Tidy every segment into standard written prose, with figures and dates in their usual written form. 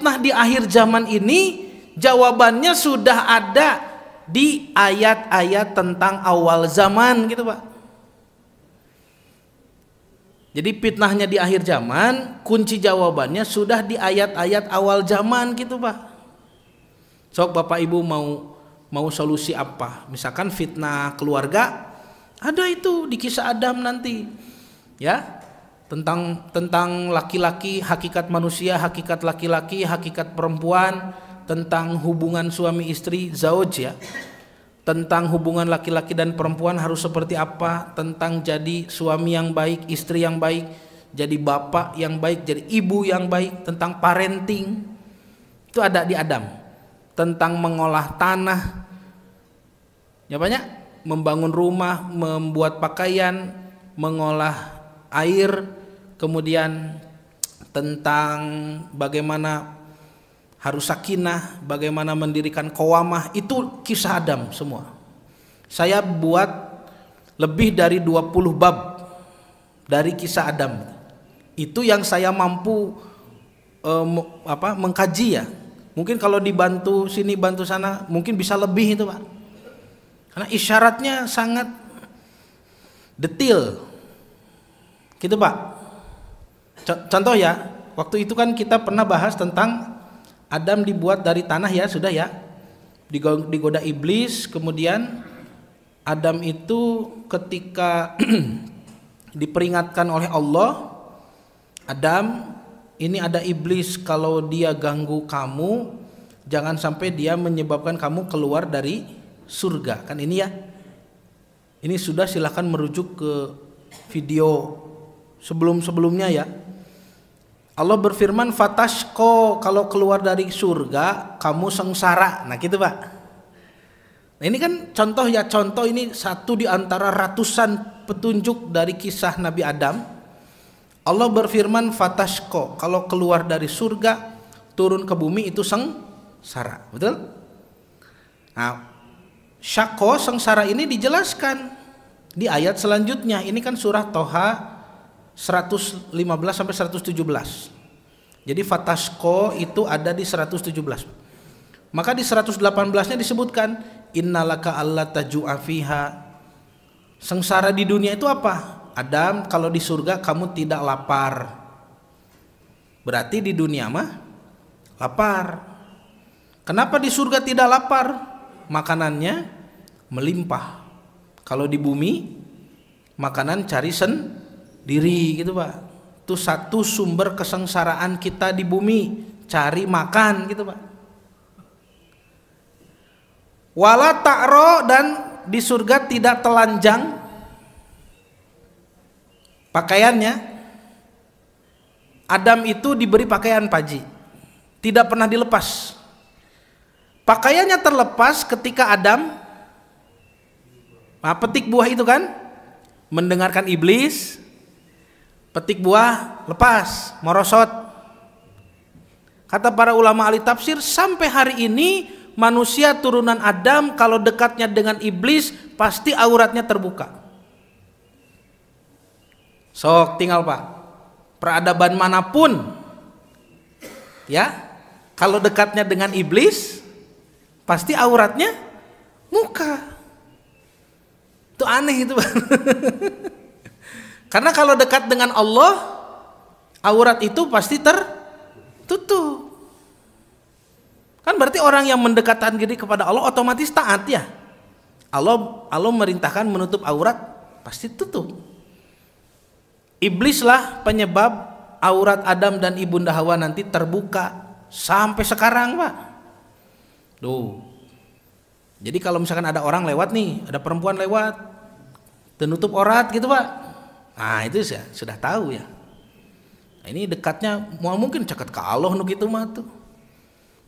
fitnah di akhir zaman ini jawabannya sudah ada di ayat-ayat tentang awal zaman gitu Pak. Jadi fitnahnya di akhir zaman, kunci jawabannya sudah di ayat-ayat awal zaman gitu Pak. Sok Bapak Ibu mau solusi apa? Misalkan fitnah keluarga, ada itu di kisah Adam nanti. Ya. Tentang laki-laki, hakikat manusia, hakikat laki-laki, hakikat perempuan, tentang hubungan suami istri, zauj ya. Tentang hubungan laki-laki dan perempuan harus seperti apa, tentang jadi suami yang baik, istri yang baik, jadi bapak yang baik, jadi ibu yang baik, tentang parenting. Itu ada di Adam. Tentang mengolah tanah. Ya banyak, membangun rumah, membuat pakaian, mengolah air, kemudian tentang bagaimana harus sakinah, bagaimana mendirikan qawamah, itu kisah Adam semua. Saya buat lebih dari 20 bab dari kisah Adam. Itu yang saya mampu mengkaji ya. Mungkin kalau dibantu sini bantu sana mungkin bisa lebih itu Pak. Karena isyaratnya sangat detail. Gitu Pak. Contoh ya, waktu itu kan kita pernah bahas tentang Adam dibuat dari tanah ya, sudah ya. Digoda iblis, kemudian Adam itu ketika diperingatkan oleh Allah, Adam, ini ada iblis, kalau dia ganggu kamu, jangan sampai dia menyebabkan kamu keluar dari surga. Kan ini ya. Ini sudah, silahkan merujuk ke video sebelum-sebelumnya ya. Allah berfirman, fatashko, kalau keluar dari surga kamu sengsara. Nah gitu Pak. Nah ini kan contoh ya, contoh ini satu di antara ratusan petunjuk dari kisah Nabi Adam. Allah berfirman, fatashko, kalau keluar dari surga turun ke bumi itu sengsara. Betul? Nah, syakko, sengsara ini dijelaskan di ayat selanjutnya. Ini kan surah Toha 115 sampai 117. Jadi fatasko itu ada di 117. Maka di 118-nya disebutkan innalaka alla tajua fiha. Sengsara di dunia itu apa? Adam, kalau di surga kamu tidak lapar. Berarti di dunia mah lapar. Kenapa di surga tidak lapar? Makanannya melimpah. Kalau di bumi makanan cari diri gitu Pak. Itu satu sumber kesengsaraan kita di bumi, cari makan gitu Pak. Wala ta'ro, dan di surga tidak telanjang pakaiannya. Adam itu diberi pakaian paji, tidak pernah dilepas. Pakaiannya terlepas ketika Adam petik buah itu kan, mendengarkan iblis, petik buah, lepas, merosot. Kata para ulama ahli tafsir, sampai hari ini manusia turunan Adam kalau dekatnya dengan iblis pasti auratnya terbuka. Sok tinggal Pak, peradaban manapun ya, kalau dekatnya dengan iblis pasti auratnya muka. Itu aneh itu Pak. Karena kalau dekat dengan Allah, aurat itu pasti tertutup. Kan berarti orang yang mendekatkan diri kepada Allah otomatis taat ya. Allah merintahkan menutup aurat, pasti tutup. Iblislah penyebab aurat Adam dan ibunda Hawa nanti terbuka sampai sekarang Pak. Tuh. Jadi kalau misalkan ada orang lewat nih, ada perempuan lewat, menutup aurat gitu Pak. Nah itu sudah tahu ya. Nah, ini dekatnya mungkin ceket ke Allah nuk itu mah tuh.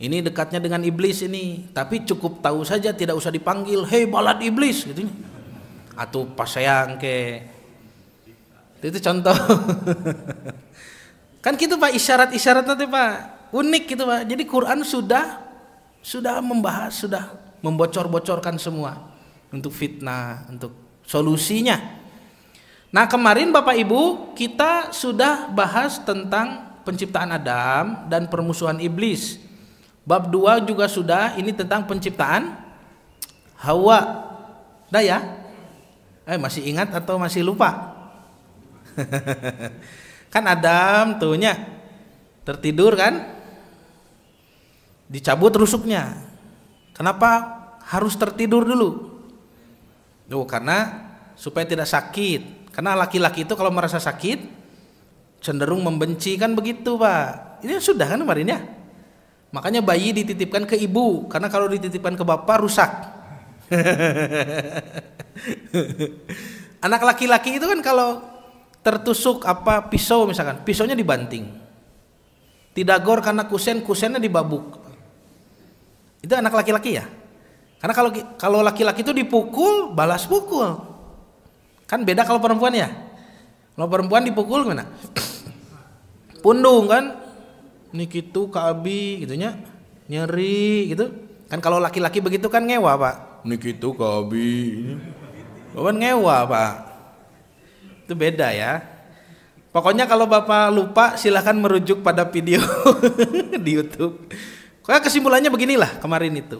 Ini dekatnya dengan iblis ini, tapi cukup tahu saja, tidak usah dipanggil, hei balad iblis gitu. Atau pas sayang ke. Itu contoh. Kan gitu Pak, isyarat-isyarat nanti Pak, unik gitu Pak. Jadi Quran sudah membahas, sudah membocor-bocorkan semua untuk fitnah, untuk solusinya. Nah kemarin Bapak Ibu kita sudah bahas tentang penciptaan Adam dan permusuhan iblis. Bab 2 juga sudah, ini tentang penciptaan Hawa. Dah ya? Masih ingat atau masih lupa? Kan Adam tuhnya tertidur kan? Dicabut rusuknya. Kenapa harus tertidur dulu? Karena supaya tidak sakit. Karena laki-laki itu kalau merasa sakit cenderung membenci, kan begitu Pak. Ini sudah kan kemarin ya. Makanya bayi dititipkan ke ibu, karena kalau dititipkan ke bapak rusak. Anak laki-laki itu kan kalau tertusuk pisau misalkan, pisaunya dibanting. Didagor karena kusennya dibabuk. Itu anak laki-laki ya. Karena kalau laki-laki itu dipukul, balas pukul. Kan beda kalau perempuan ya. Kalau perempuan dipukul gimana? Pundung kan? Nikitu Abi gitunya, nyeri gitu. Kan kalau laki-laki begitu kan ngewa Pak. Nikitu Abi. Bapak ngewa Pak. Itu beda ya. Pokoknya kalau Bapak lupa silahkan merujuk pada video di YouTube. Kayak kesimpulannya beginilah kemarin itu.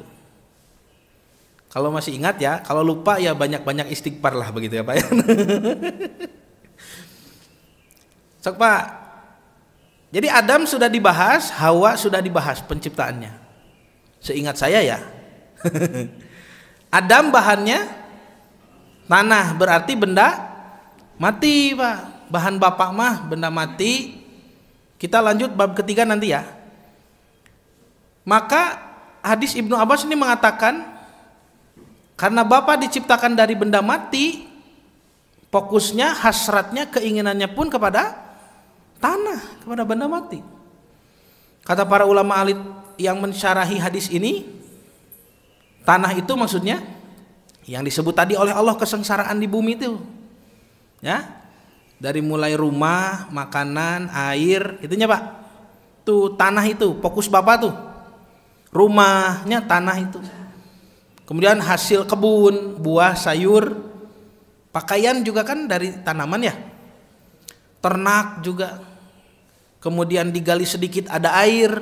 Kalau masih ingat ya, kalau lupa ya banyak-banyak istighfar lah begitu ya Pak ya. Sok Pak. Jadi Adam sudah dibahas, Hawa sudah dibahas penciptaannya. Seingat saya ya. Adam bahannya tanah, berarti benda mati Pak. Bahan bapak mah benda mati. Kita lanjut bab ketiga nanti ya. Maka hadis Ibnu Abbas ini mengatakan, karena bapak diciptakan dari benda mati, fokusnya, hasratnya, keinginannya pun kepada tanah, kepada benda mati. Kata para ulama alit yang mensyarahi hadis ini, tanah itu maksudnya yang disebut tadi oleh Allah kesengsaraan di bumi itu. Ya. Dari mulai rumah, makanan, air, itunya Pak. Tuh tanah itu, fokus Bapak tuh. Rumahnya tanah itu. Kemudian hasil kebun, buah, sayur, pakaian juga kan dari tanaman ya. Ternak juga. Kemudian digali sedikit ada air,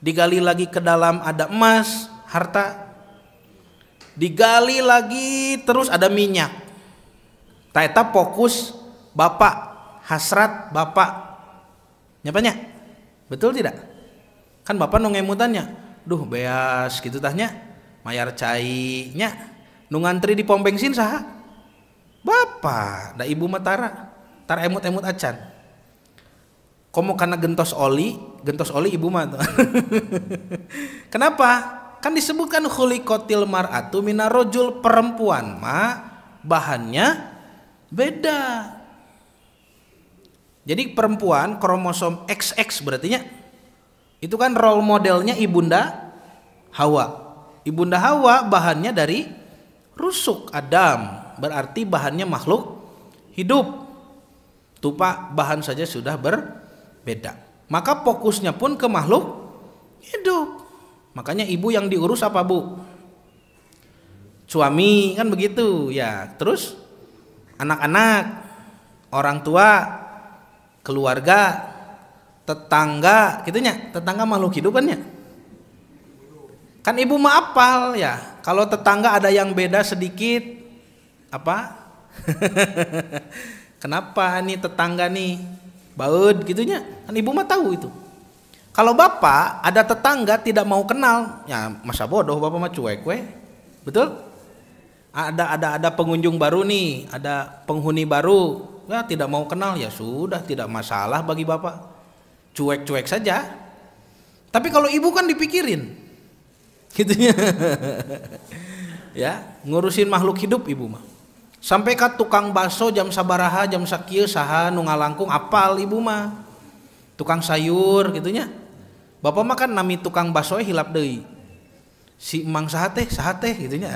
digali lagi ke dalam ada emas, harta, digali lagi terus ada minyak. Taeta fokus bapak, hasrat bapak. Nyapanya? Betul tidak? Kan bapak nu ngemutannya, duh beas gitu tahnya, mayar cainya, nu ngantri di pom bensin saha? Bapak, da ibu matara, tar emut-emut acan. Komo karena gentos oli ibu mah. Kenapa? Kan disebutkan khuliqatil mar'atu minarrajul, perempuan mah bahannya beda. Jadi perempuan kromosom XX berarti nya itu kan role modelnya ibunda Hawa. Ibunda Hawa bahannya dari rusuk Adam, berarti bahannya makhluk hidup. Tuh Pak, bahan saja sudah berbeda. Maka fokusnya pun ke makhluk hidup. Makanya ibu yang diurus apa Bu? Suami kan begitu ya. Terus anak-anak, orang tua, keluarga, tetangga, gitunya. Tetangga makhluk hidup kan ya. Kan ibu mah apal ya. Kalau tetangga ada yang beda sedikit, apa? Kenapa nih tetangga nih baud gitunya? Kan ibu mah tahu itu. Kalau bapak ada tetangga tidak mau kenal, ya masa bodoh bapak mah cuek we. Betul? Ada pengunjung baru nih, ada penghuni baru, ya tidak mau kenal, ya sudah, tidak masalah bagi bapak. Cuek-cuek saja. Tapi kalau ibu kan dipikirin. Gitunya. Ya, ngurusin makhluk hidup ibu mah. Sampai ke tukang bakso jam sabaraha, jam sakieu saha nu ngalangkung apal ibu mah. Tukang sayur gitunya. Bapak mah kan nami tukang bakso hilap deui. Si emang saha teh gitunya.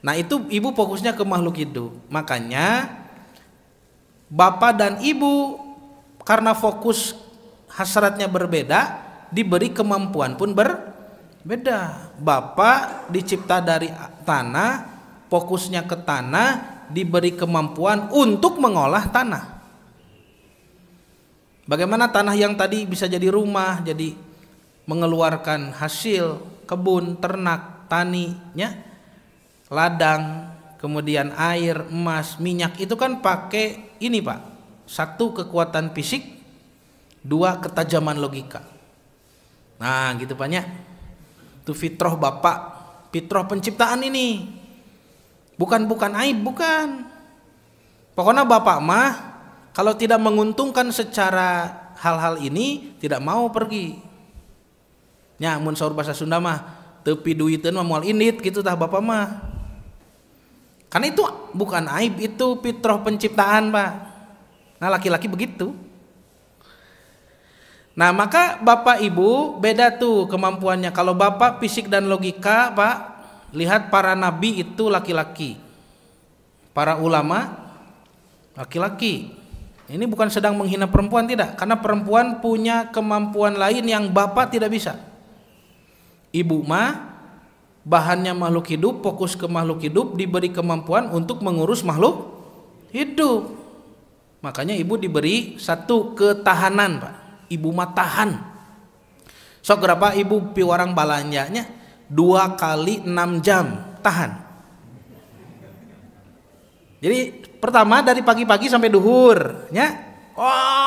Nah, itu ibu fokusnya ke makhluk hidup. Makanya bapak dan ibu karena fokus hasratnya berbeda, diberi kemampuan pun berbeda. Bapak dicipta dari tanah, fokusnya ke tanah, diberi kemampuan untuk mengolah tanah. Bagaimana tanah yang tadi bisa jadi rumah, jadi mengeluarkan hasil kebun, ternak, taninya, ladang, kemudian air, emas, minyak, itu kan pakai ini Pak. Satu, kekuatan fisik, dua, ketajaman logika. Nah gitu Pak ya. Itu fitrah Bapak, fitrah penciptaan ini. Bukan aib, bukan. Pokoknya Bapak mah kalau tidak menguntungkan secara hal-hal ini tidak mau pergi. Nya mun saur bahasa Sunda mah tepi duiteun mah moal indit gitu tah Bapak mah. Karena itu bukan aib, itu fitrah penciptaan Pak. Nah laki-laki begitu. Nah maka Bapak Ibu beda tuh kemampuannya. Kalau Bapak fisik dan logika Pak, lihat para nabi itu laki-laki, para ulama laki-laki. Ini bukan sedang menghina perempuan, tidak, karena perempuan punya kemampuan lain yang Bapak tidak bisa. Ibu mah bahannya makhluk hidup, fokus ke makhluk hidup, diberi kemampuan untuk mengurus makhluk hidup. Makanya ibu diberi satu ketahanan Pak. Ibu mah tahan. Sok berapa ibu piwarang balanjanya 2 kali 6 jam tahan. Jadi pertama dari pagi-pagi sampai duhur nya,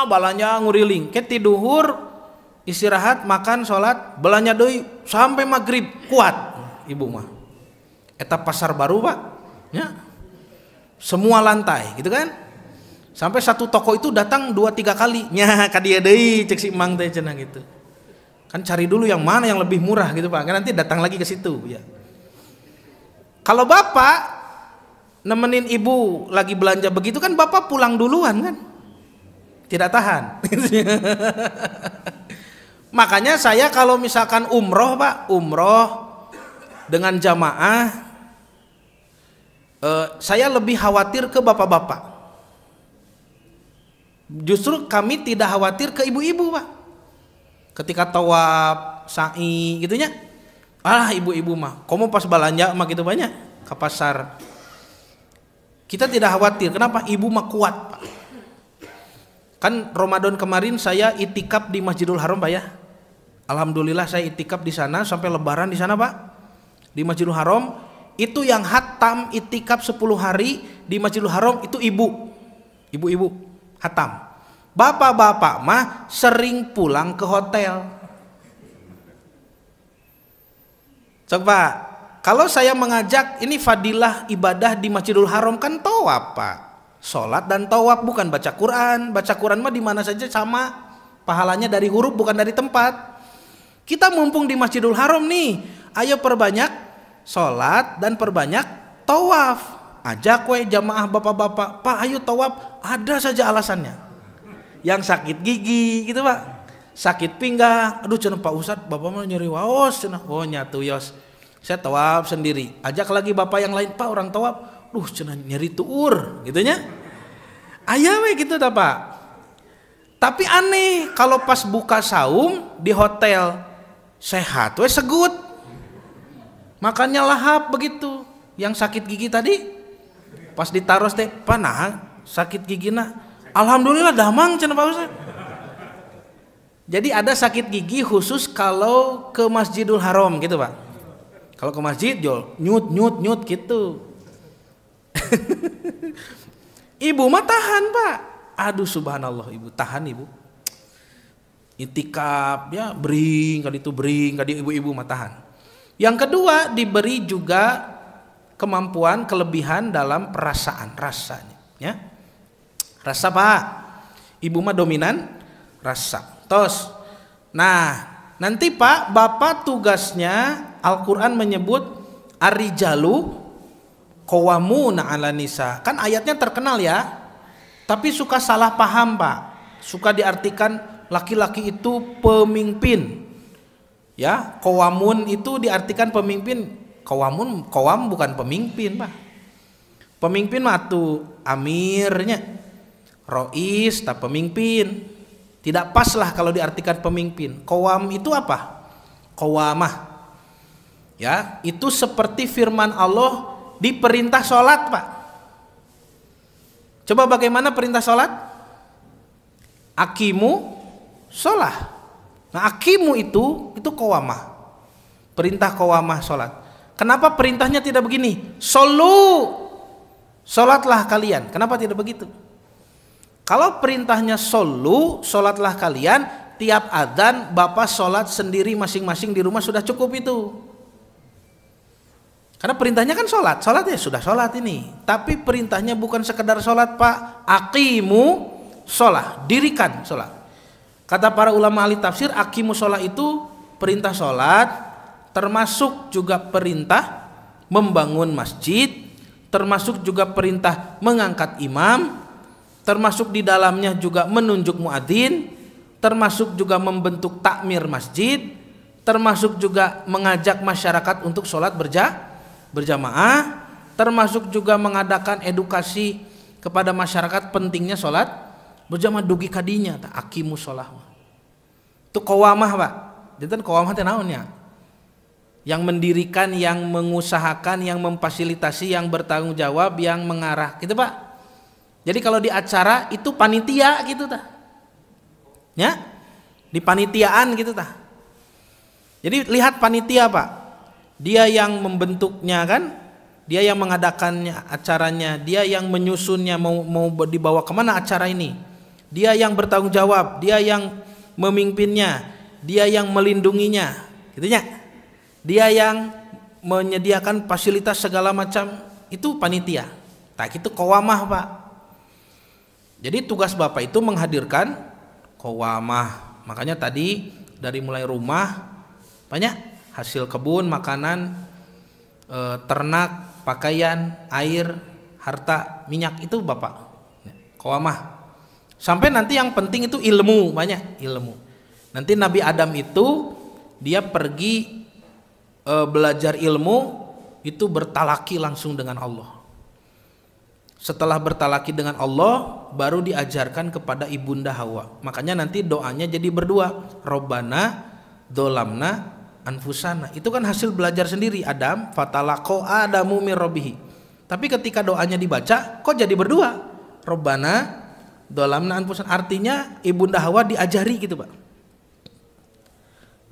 balanya nguriling ket ti duhur istirahat makan sholat belanja deui sampai maghrib kuat ibu mah. Eta pasar baru Pak nya, semua lantai gitu kan. Sampai satu toko itu datang 2-3 kali nya ka dieu deui cek si emang teh cenah gitu. Kan cari dulu yang mana yang lebih murah gitu Pak, kan nanti datang lagi ke situ ya. Kalau Bapak nemenin ibu lagi belanja begitu kan Bapak pulang duluan kan, tidak tahan. Makanya saya kalau misalkan umroh Pak, umroh dengan jamaah, saya lebih khawatir ke bapak-bapak. Justru kami tidak khawatir ke ibu-ibu Pak. Ketika tawaf, sa'i gitunya, ibu-ibu mah komo pas belanja mah gitu banyak ke pasar. Kita tidak khawatir, kenapa? Ibu mah kuat Pak. Kan Ramadan kemarin saya itikaf di Masjidil Haram Pak ya. Alhamdulillah saya itikaf di sana sampai lebaran di sana Pak. Di Masjidil Haram itu yang hatam itikaf 10 hari di Masjidil Haram itu ibu-ibu hatam. Bapak-bapak mah sering pulang ke hotel. Coba kalau saya mengajak ini fadilah ibadah di Masjidil Haram kan tawaf Pak. Salat dan tawaf, bukan baca Quran. Baca Quran mah di mana saja sama. Pahalanya dari huruf bukan dari tempat. Kita mumpung di Masjidil Haram nih, ayo perbanyak salat dan perbanyak tawaf. Ajak jamaah bapak-bapak, Pak ayo tawaf, ada saja alasannya. Yang sakit gigi gitu Pak, sakit pinggang, aduh cenah Pak Ustadz, bapak mah nyeri waos cenah. Oh nyatu yos, saya tawaf sendiri. Ajak lagi bapak yang lain, Pak orang tawaf, cenah nyeri tuur gitunya. Aya we gitu dah Pak. Tapi aneh kalau pas buka saum di hotel sehat we segut, makannya lahap begitu. Yang sakit gigi tadi pas ditaros teh panah sakit gigina, alhamdulillah damang cenah Pak Ustaz. Jadi ada sakit gigi khusus kalau ke Masjidil Haram gitu Pak. Kalau ke masjid jol nyut gitu. Ibu mah tahan Pak. Aduh subhanallah ibu tahan ibu. Itikaf ya bering kali ibu-ibu mah tahan. Yang kedua diberi juga kemampuan kelebihan dalam perasaan rasanya ya. Rasa Pak. Ibu mah dominan rasa. Tos. Nah, nanti Pak Bapak tugasnya Al-Qur'an menyebut ar-rijalu qawwamuna 'alan nisa. Kan ayatnya terkenal ya. Tapi suka salah paham Pak. Suka diartikan laki-laki itu pemimpin. Ya, qawamun itu diartikan pemimpin. Qawam bukan pemimpin Pak. Pemimpin mah tuh amirnya. Rois tak pemimpin. Tidak pas lah kalau diartikan pemimpin. Qawam itu apa? Qawamah. Ya, itu seperti firman Allah di perintah sholat Pak. Coba bagaimana perintah sholat? Aqimu sholah. Nah, aqimu itu qawamah. Perintah qawamah sholat. Kenapa perintahnya tidak begini? Solu, sholatlah kalian. Kenapa tidak begitu? Kalau perintahnya solu, sholatlah kalian, tiap adzan bapak sholat sendiri masing-masing di rumah sudah cukup itu. Karena perintahnya kan sholat, sholat ya sudah sholat ini. Tapi perintahnya bukan sekedar sholat Pak, aqimu sholat, dirikan sholat. Kata para ulama ahli tafsir, aqimu sholat itu perintah sholat, termasuk juga perintah membangun masjid, termasuk juga perintah mengangkat imam, termasuk di dalamnya juga menunjuk muadzin, termasuk juga membentuk takmir masjid, termasuk juga mengajak masyarakat untuk sholat berjamaah, termasuk juga mengadakan edukasi kepada masyarakat pentingnya sholat berjamaah dugi kadinya. Aqimu sholah itu qawamah Pak. Jadi qawamah teh naonnya? Yang mendirikan, yang mengusahakan, yang memfasilitasi, yang bertanggung jawab, yang mengarah gitu Pak. Jadi kalau di acara itu panitia gitu tah. Ya? Di panitiaan gitu tah. Jadi lihat panitia Pak. Dia yang membentuknya kan, dia yang mengadakannya acaranya, dia yang menyusunnya mau dibawa kemana acara ini. Dia yang bertanggung jawab, dia yang memimpinnya, dia yang melindunginya, gitu ya. Dia yang menyediakan fasilitas segala macam, itu panitia. Tak itu qawamah Pak. Jadi tugas Bapak itu menghadirkan qawamah. Makanya tadi dari mulai rumah banyak hasil kebun, makanan, ternak, pakaian, air, harta, minyak itu Bapak. Qawamah. Sampai nanti yang penting itu ilmu, banyak ilmu. Nanti Nabi Adam itu dia pergi belajar ilmu itu bertalaki langsung dengan Allah. Setelah bertalaki dengan Allah baru diajarkan kepada ibunda Hawa. Makanya nanti doanya jadi berdua, Robbana dolamna anfusana. Itu kan hasil belajar sendiri Adam, fatalaqo Adamu mir rabbihi. Tapi ketika doanya dibaca kok jadi berdua, Robbana dolamna anfusana. Artinya ibunda Hawa diajari gitu Pak.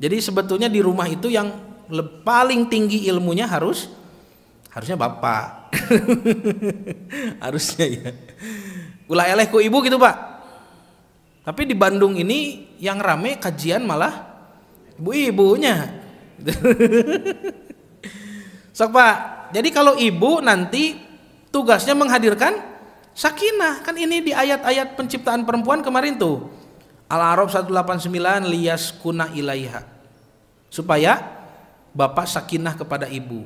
Jadi sebetulnya di rumah itu yang paling tinggi ilmunya harusnya Bapak. Harusnya ya. Ulah eleh ku ibu gitu Pak. Tapi di Bandung ini yang rame kajian malah ibu-ibunya. Sok Pak. Jadi kalau ibu nanti tugasnya menghadirkan sakinah. Kan ini di ayat-ayat penciptaan perempuan kemarin tuh. Al-A'raf 189 liyaskuna ilaiha. Supaya bapak sakinah kepada ibu.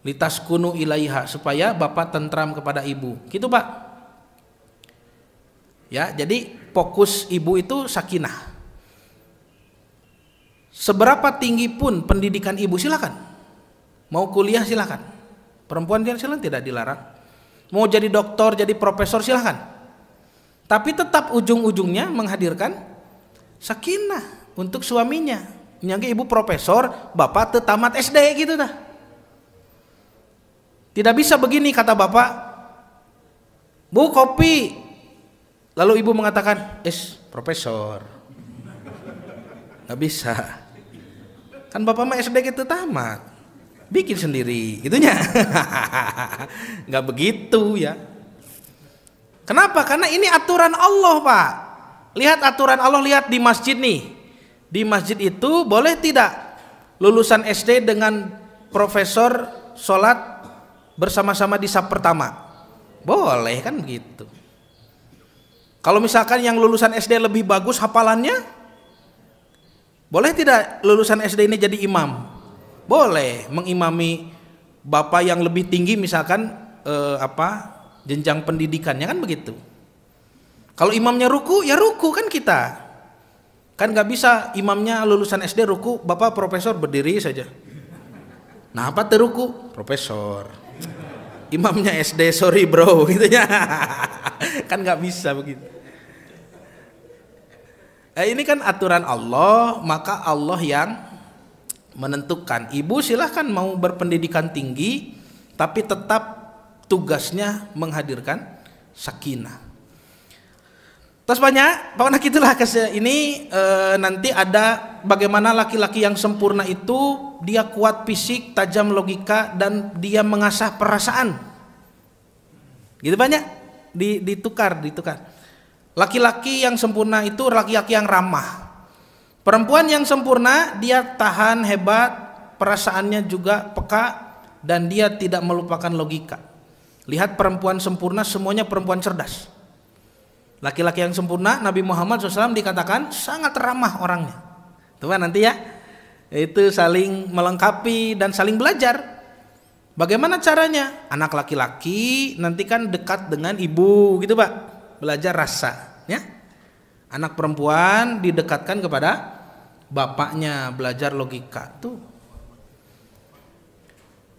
Litaskunu ilaiha, supaya bapak tentram kepada ibu. Gitu Pak. Ya, jadi fokus ibu itu sakinah. Seberapa tinggi pun pendidikan ibu silakan. Mau kuliah silakan. Perempuan silakan, tidak dilarang. Mau jadi doktor, jadi profesor silakan. Tapi tetap ujung-ujungnya menghadirkan sakinah untuk suaminya. Nyangke ibu profesor, bapak tamat SD gitu dah. Tidak bisa begini kata bapak, Bu kopi. Lalu ibu mengatakan, profesor. Gak bisa. Kan bapak mah SD gitu tamat. Bikin sendiri, gitunya. Gak begitu ya. Kenapa? Karena ini aturan Allah Pak. Lihat aturan Allah, lihat di masjid nih. Di masjid itu boleh tidak lulusan SD dengan profesor sholat bersama-sama di saf pertama? Boleh kan gitu. Kalau misalkan yang lulusan SD lebih bagus hafalannya, boleh tidak lulusan SD ini jadi imam? Boleh, mengimami bapak yang lebih tinggi misalkan jenjang pendidikannya kan begitu. Kalau imamnya ruku, ya ruku kan kita. Kan nggak bisa imamnya lulusan SD ruku, bapak profesor berdiri saja. Nah apa teruku? Profesor. Imamnya SD, sorry bro, gitu ya. Kan nggak bisa begitu. Ini kan aturan Allah, maka Allah yang menentukan. Ibu silahkan mau berpendidikan tinggi, tapi tetap tugasnya menghadirkan sakinah. Terus banyak, pokoknya gitulah ini nanti ada bagaimana laki-laki yang sempurna itu dia kuat fisik, tajam logika, dan dia mengasah perasaan. Gitu banyak ditukar. Laki-laki yang sempurna itu laki-laki yang ramah. Perempuan yang sempurna dia tahan, hebat, perasaannya juga peka, dan dia tidak melupakan logika. Lihat perempuan sempurna semuanya perempuan cerdas. Laki-laki yang sempurna Nabi Muhammad SAW dikatakan sangat ramah orangnya. Tuh nanti ya, itu saling melengkapi dan saling belajar. Bagaimana caranya? Anak laki-laki nanti kan dekat dengan ibu gitu Pak, belajar rasa ya. Anak perempuan didekatkan kepada bapaknya, belajar logika tuh.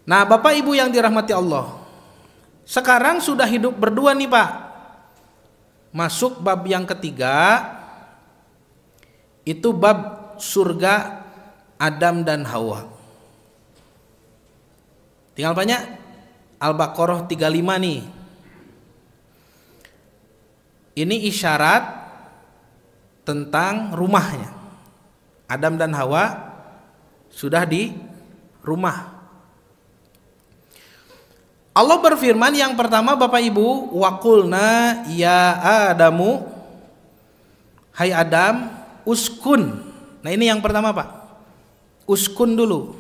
Nah Bapak Ibu yang dirahmati Allah, sekarang sudah hidup berdua nih Pak. Masuk bab yang ketiga, itu bab surga Adam dan Hawa. Tinggal banyak Al-Baqarah 35 nih. Ini isyarat tentang rumahnya. Adam dan Hawa sudah di rumah. Allah berfirman yang pertama Bapak Ibu, waqulna ya Adamu, hai Adam, uskun. Nah ini yang pertama Pak, uskun dulu.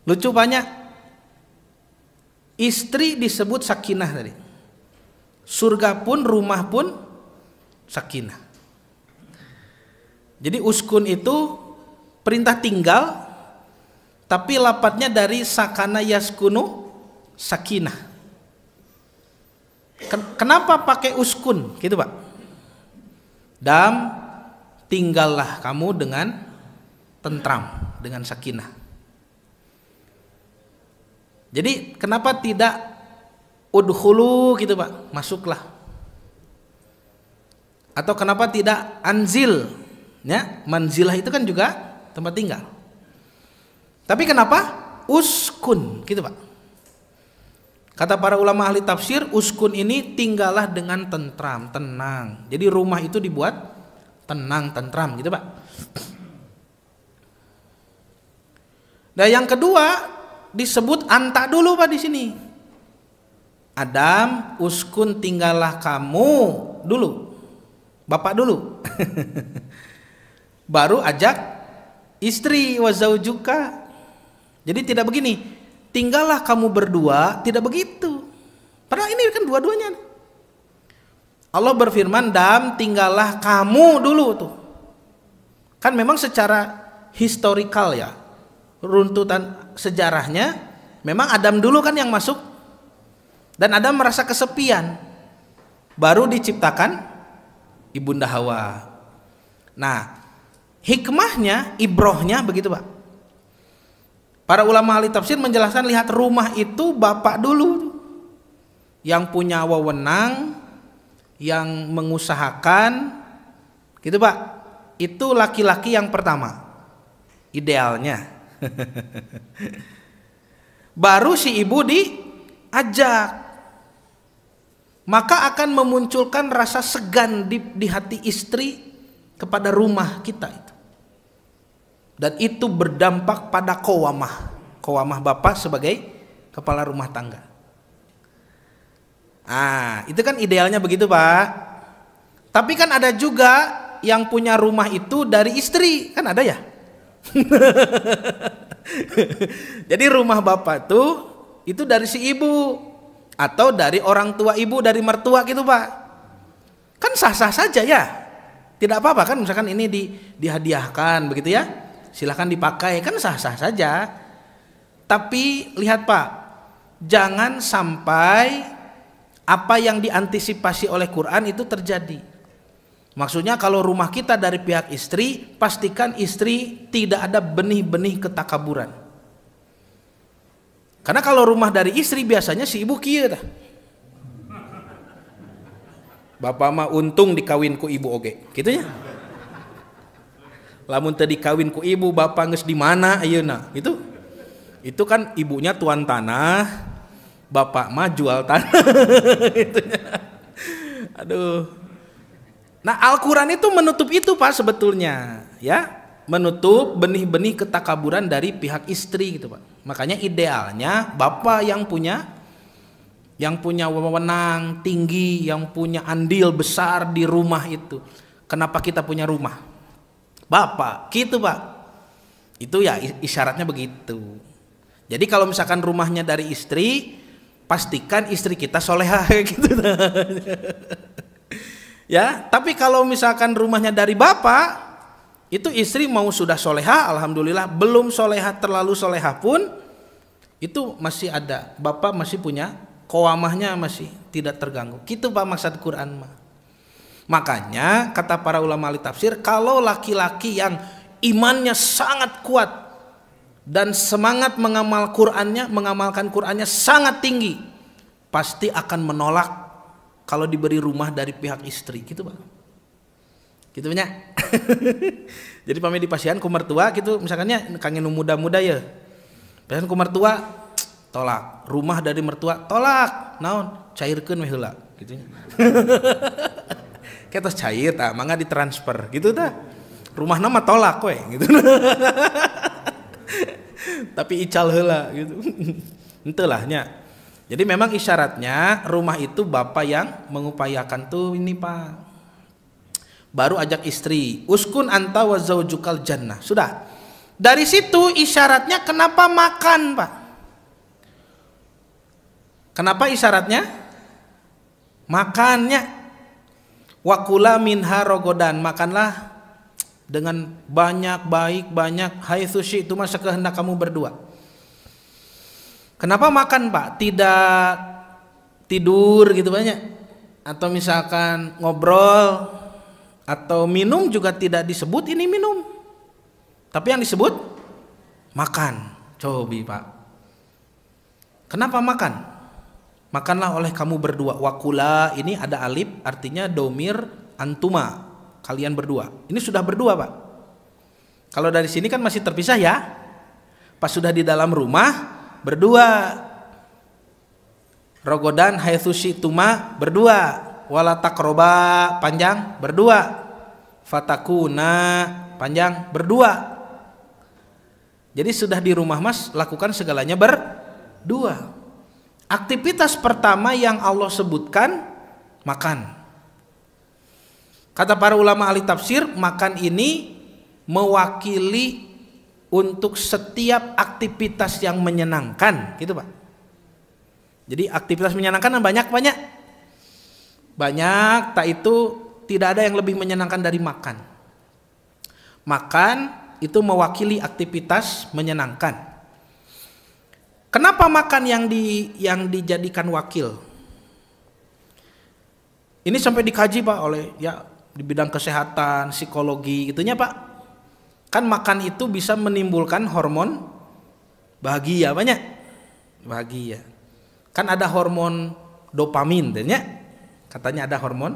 Lucu banyak, istri disebut sakinah tadi, surga pun rumah pun sakinah. Jadi uskun itu perintah tinggal, tapi lapatnya dari sakana yaskunu, sakinah. Kenapa pakai uskun gitu Pak? Dam, tinggallah kamu dengan tentram, dengan sakinah. Jadi kenapa tidak udhulu gitu Pak, masuklah. Atau kenapa tidak anzil ya, manzilah itu kan juga tempat tinggal. Tapi kenapa uskun gitu Pak? Kata para ulama ahli tafsir, uskun ini tinggallah dengan tentram, tenang. Jadi rumah itu dibuat tenang, tentram gitu Pak. Nah yang kedua disebut anta dulu Pak di sini. Adam, uskun tinggallah kamu dulu, bapak dulu. Baru ajak istri wazaujuka. Jadi tidak begini, tinggallah kamu berdua, tidak begitu. Padahal ini kan dua-duanya. Allah berfirman, Dam, tinggallah kamu dulu tuh. Kan memang secara historikal ya, runtutan sejarahnya, memang Adam dulu kan yang masuk. Dan Adam merasa kesepian. Baru diciptakan Ibunda Hawa. Nah, hikmahnya, ibrohnya begitu Pak. Para ulama ahli tafsir menjelaskan, lihat rumah itu bapak dulu yang punya wewenang, yang mengusahakan gitu Pak. Itu laki-laki yang pertama idealnya. Baru si ibu diajak, maka akan memunculkan rasa segan di hati istri kepada rumah kita itu. Dan itu berdampak pada qawamah bapak sebagai kepala rumah tangga. Itu kan idealnya begitu Pak. Tapi kan ada juga yang punya rumah itu dari istri, kan ada ya. Jadi rumah bapak tuh itu dari si ibu, atau dari orang tua ibu, dari mertua gitu Pak. Kan sah-sah saja ya, tidak apa-apa kan, misalkan ini dihadiahkan begitu ya, silahkan dipakai, kan sah-sah saja. Tapi lihat Pak, jangan sampai apa yang diantisipasi oleh Quran itu terjadi. Maksudnya kalau rumah kita dari pihak istri, pastikan istri tidak ada benih-benih ketakaburan. Karena kalau rumah dari istri biasanya si ibu kieu dah. Bapak mah untung dikawin ku ibu oge, gitu ya. Lamun teu dikawin ku ibu, bapak geus di mana ayeuna? Itu kan ibunya tuan tanah, bapak mah jual tanah. Gitu ya. Aduh. Nah, Al-Quran itu menutup itu Pak sebetulnya, ya, menutup benih-benih ketakaburan dari pihak istri gitu Pak. Makanya idealnya bapak yang punya wewenang tinggi, yang punya andil besar di rumah itu. Kenapa kita punya rumah? Bapak, gitu Pak. Itu ya isyaratnya begitu. Jadi kalau misalkan rumahnya dari istri, pastikan istri kita solehah gitu. Ya, tapi kalau misalkan rumahnya dari bapak, itu istri mau sudah solehah, alhamdulillah, belum solehah terlalu solehah pun, itu masih ada, bapak masih punya qawamahnya, masih tidak terganggu. Gitu Pak maksud Quran mah. Makanya kata para ulama ahli tafsir, kalau laki-laki yang imannya sangat kuat dan semangat mengamalkan Qurannya sangat tinggi, pasti akan menolak kalau diberi rumah dari pihak istri, gitu Pak. Gitu banyak. Jadi pamit di pasian ku mertua gitu, misalkannya kangen muda-muda ya. Pasian ku mertua tolak, rumah dari mertua tolak, naon cairkeun we heula gitu. Kita cair tah, mangga ditransfer gitu tah. Rumah nama tolak we gitu. Tapi ical heula gitu. Henteu lah nya. Jadi memang isyaratnya rumah itu bapak yang mengupayakan tuh ini Pak. Baru ajak istri, uskun anta wa zaujukal jannah. Sudah. Dari situ isyaratnya kenapa makan Pak? Kenapa isyaratnya? Makannya. Wakula minha rogodan, makanlah dengan banyak, baik, banyak. Haitsu syi'tu ma sekehendak kamu berdua. Kenapa makan Pak? Tidak tidur gitu banyak, atau misalkan ngobrol, atau minum juga tidak disebut ini minum, tapi yang disebut makan. Cobi Pak. Kenapa makan? Makanlah oleh kamu berdua. Wakula ini ada alif, artinya domir antuma, kalian berdua. Ini sudah berdua Pak. Kalau dari sini kan masih terpisah ya. Pas sudah di dalam rumah berdua. Rogodan haitsu syi'tuma berdua. Wala taqroba panjang berdua. Fatakuna panjang berdua. Jadi sudah di rumah Mas, lakukan segalanya berdua. Aktivitas pertama yang Allah sebutkan makan. Kata para ulama ahli tafsir, makan ini mewakili untuk setiap aktivitas yang menyenangkan, gitu Pak. Jadi aktivitas menyenangkan banyak, tak itu tidak ada yang lebih menyenangkan dari makan. Makan itu mewakili aktivitas menyenangkan. Kenapa makan yang dijadikan wakil? Ini sampai dikaji Pak oleh ya di bidang kesehatan, psikologi gitunya Pak. Kan makan itu bisa menimbulkan hormon bahagia banyak. Bahagia. Kan ada hormon dopamin ya. Katanya ada hormon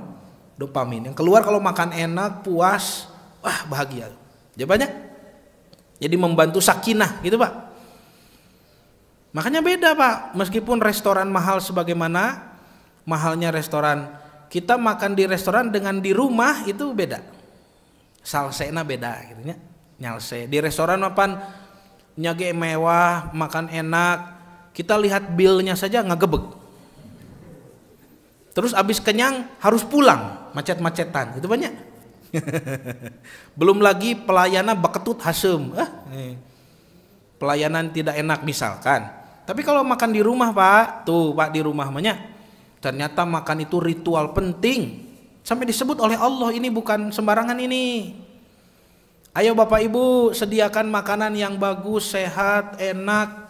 dopamin yang keluar kalau makan enak, puas, wah bahagia. Jawabannya jadi membantu sakinah gitu Pak. Makanya beda Pak, meskipun restoran mahal sebagaimana mahalnya restoran, kita makan di restoran dengan di rumah itu beda. Salsena beda gitu nya. Nyalse di restoran mapan nyage mewah, makan enak, kita lihat bilnya saja ngagebeg. Terus abis kenyang harus pulang, macet-macetan, itu banyak. Belum lagi pelayanan baketut hasem. Pelayanan tidak enak misalkan. Tapi kalau makan di rumah Pak, tuh Pak di rumah banyak. Ternyata makan itu ritual penting. Sampai disebut oleh Allah, ini bukan sembarangan ini. Ayo Bapak Ibu sediakan makanan yang bagus, sehat, enak,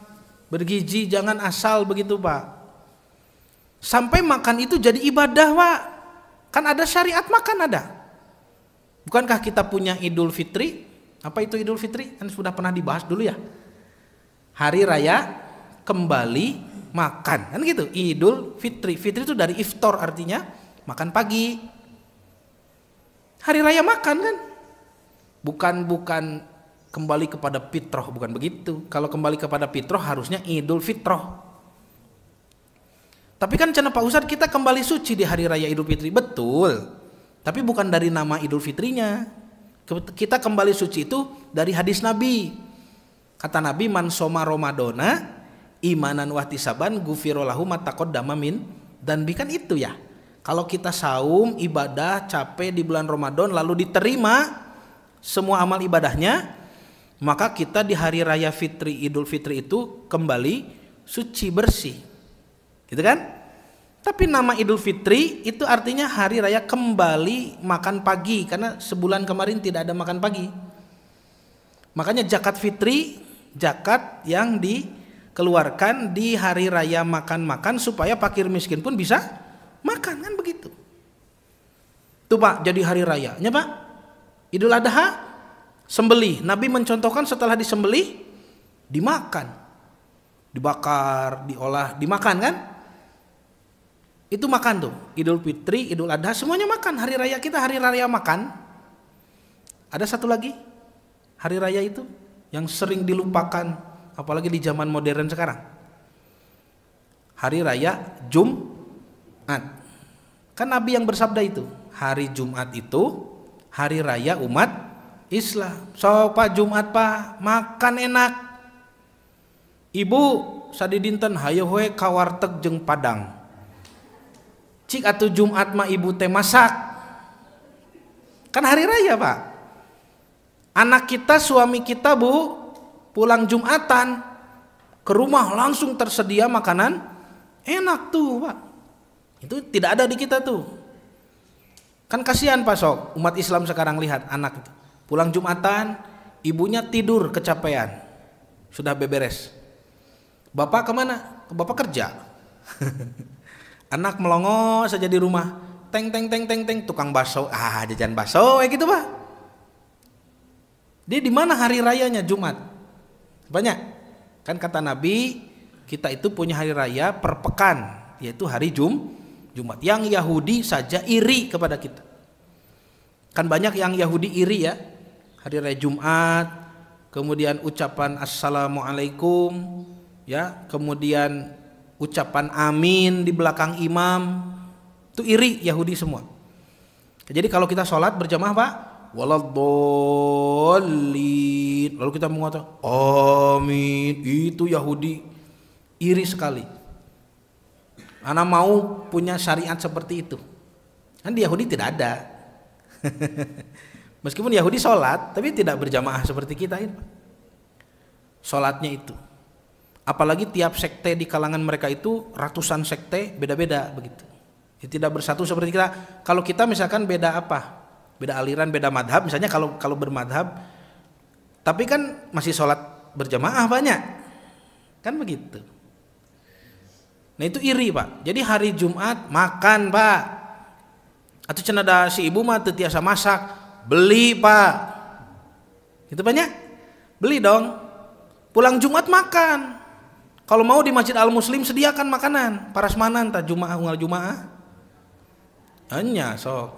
bergizi, jangan asal begitu Pak. Sampai makan itu jadi ibadah Pak. Kan ada syariat makan ada. Bukankah kita punya Idul Fitri? Apa itu Idul Fitri? Kan sudah pernah dibahas dulu ya. Hari raya kembali makan, kan gitu. Idul Fitri. Fitri itu dari iftar, artinya makan pagi. Hari raya makan kan. Bukan kembali kepada fitrah, bukan begitu. Kalau kembali kepada fitrah harusnya Idul Fitrah. Tapi kan cenah Pak Ustadz kita kembali suci di hari raya Idul Fitri. Betul. Tapi bukan dari nama Idul Fitrinya. Kita kembali suci itu dari hadis Nabi. Kata Nabi, man soma Ramadana imanan wahtisaban gufiro lahu ma taqaddama min dzanbi, kan itu ya. Kalau kita saum ibadah capek di bulan Ramadan lalu diterima semua amal ibadahnya, maka kita di hari raya Fitri Idul Fitri itu kembali suci bersih. Gitu kan? Tapi nama Idul Fitri itu artinya hari raya kembali makan pagi, karena sebulan kemarin tidak ada makan pagi. Makanya zakat fitri, zakat yang dikeluarkan di hari raya makan-makan supaya fakir miskin pun bisa makan, kan begitu. Tuh Pak, jadi hari rayanya Pak. Idul Adha sembelih. Nabi mencontohkan setelah disembelih dimakan, dibakar, diolah, dimakan kan? Itu makan tuh. Idul Fitri, Idul Adha semuanya makan. Hari raya kita hari raya makan. Ada satu lagi hari raya itu yang sering dilupakan, apalagi di zaman modern sekarang. Hari raya Jumat. Kan Nabi yang bersabda itu, hari Jumat itu hari raya umat Islam. So Pak Jumat Pak, makan enak. Ibu sadidinten hayo we ka warteg jeung Padang. Cik atuh Jumat mah ibu teh masak. Kan hari raya Pak. Anak kita, suami kita Bu, pulang Jumatan ke rumah langsung tersedia makanan enak tuh Pak. Itu tidak ada di kita tuh. Kan kasihan Pak Sok, umat Islam sekarang lihat anak itu. Pulang Jumatan, ibunya tidur kecapean. Sudah beberes. Bapak kemana? Bapak kerja. Anak melongo saja di rumah, teng tukang bakso, jajan bakso gitu Pak. Dia di mana hari rayanya Jumat? Banyak. Kan kata Nabi, kita itu punya hari raya per pekan, yaitu hari Jumat. Yang Yahudi saja iri kepada kita. Kan banyak yang Yahudi iri ya. Hari raya Jumat, kemudian ucapan assalamualaikum, ya, kemudian ucapan amin di belakang imam, itu iri Yahudi semua. Jadi kalau kita sholat berjamaah Pak, waladhdallin, lalu kita mengatakan amin, itu Yahudi iri sekali. Anak mau punya syariat seperti itu, kan di Yahudi tidak ada. Meskipun Yahudi sholat, tapi tidak berjamaah seperti kita ini. Sholatnya itu, apalagi tiap sekte di kalangan mereka itu ratusan sekte, beda-beda begitu. Ya, tidak bersatu seperti kita. Kalau kita misalkan beda apa? Beda aliran, beda madhab. Misalnya kalau bermadhab, tapi kan masih sholat berjamaah banyak, kan begitu. Nah itu iri Pak. Jadi hari Jumat makan Pak. Atau cenada si ibu mah teu tiasa masak, beli Pak. Itu banyak, beli dong. Pulang Jumat makan. Kalau mau di Masjid Al Muslim sediakan makanan, parasmanan ta Jumaah unggal Jumaah. Nya sok.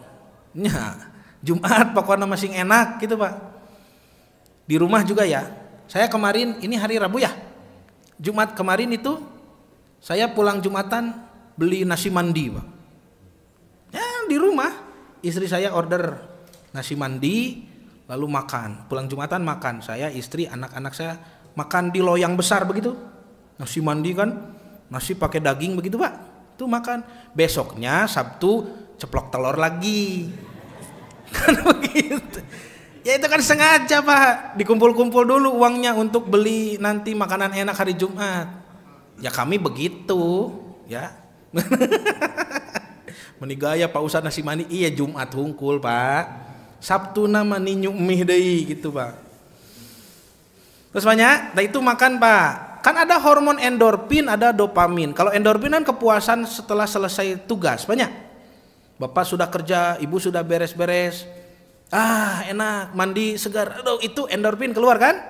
Nya Jumat pokoknya masih enak gitu Pak. Di rumah juga ya. Saya kemarin, ini hari Rabu ya. Jumat kemarin itu saya pulang Jumatan beli nasi mandi Pak. Ya di rumah istri saya order nasi mandi lalu makan. Pulang Jumatan makan. Saya, istri, anak-anak saya makan di loyang besar begitu. Nasi mandi kan, nasi pakai daging begitu Pak. Itu makan. Besoknya Sabtu ceplok telur lagi. Kan begitu. Ya itu kan sengaja Pak, dikumpul-kumpul dulu uangnya untuk beli nanti makanan enak hari Jumat. Ya kami begitu, ya. Menigaya Pak Ustadz nasi mandi, iya Jumat hungkul Pak. Sabtu nama ninyu mih deui gitu Pak. Terus banyak, nah itu makan Pak. Kan ada hormon endorfin, ada dopamin. Kalau endorfin kan kepuasan setelah selesai tugas, banyak. Bapak sudah kerja, ibu sudah beres-beres. Enak, mandi segar. Aduh, itu endorfin keluar kan?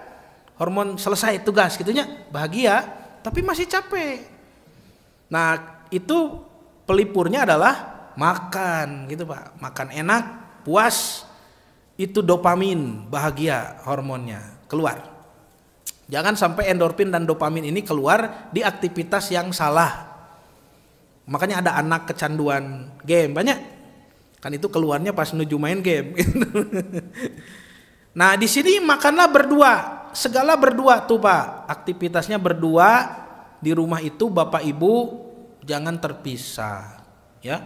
Hormon selesai tugas gitunya, bahagia, tapi masih capek. Nah, itu pelipurnya adalah makan gitu Pak. Makan enak, puas. Itu dopamin, bahagia hormonnya keluar. Jangan sampai endorfin dan dopamin ini keluar di aktivitas yang salah. Makanya ada anak kecanduan game banyak. Kan itu keluarnya pas menuju main game. Nah di sini makanlah berdua, segala berdua tuh Pak, aktivitasnya berdua di rumah itu bapak ibu jangan terpisah, ya.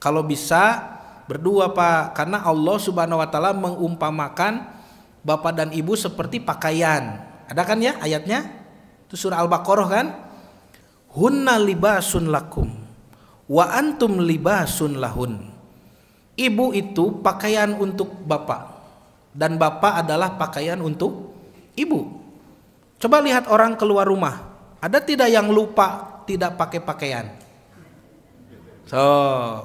Kalau bisa berdua Pak, karena Allah Subhanahu Wa Taala mengumpamakan bapak dan ibu seperti pakaian. Ada kan ya ayatnya? Itu surah Al-Baqarah kan? Hunna libasun lakum wa antum libasun lahun. Ibu itu pakaian untuk bapak dan bapak adalah pakaian untuk ibu. Coba lihat orang keluar rumah, ada tidak yang lupa tidak pakai pakaian? So,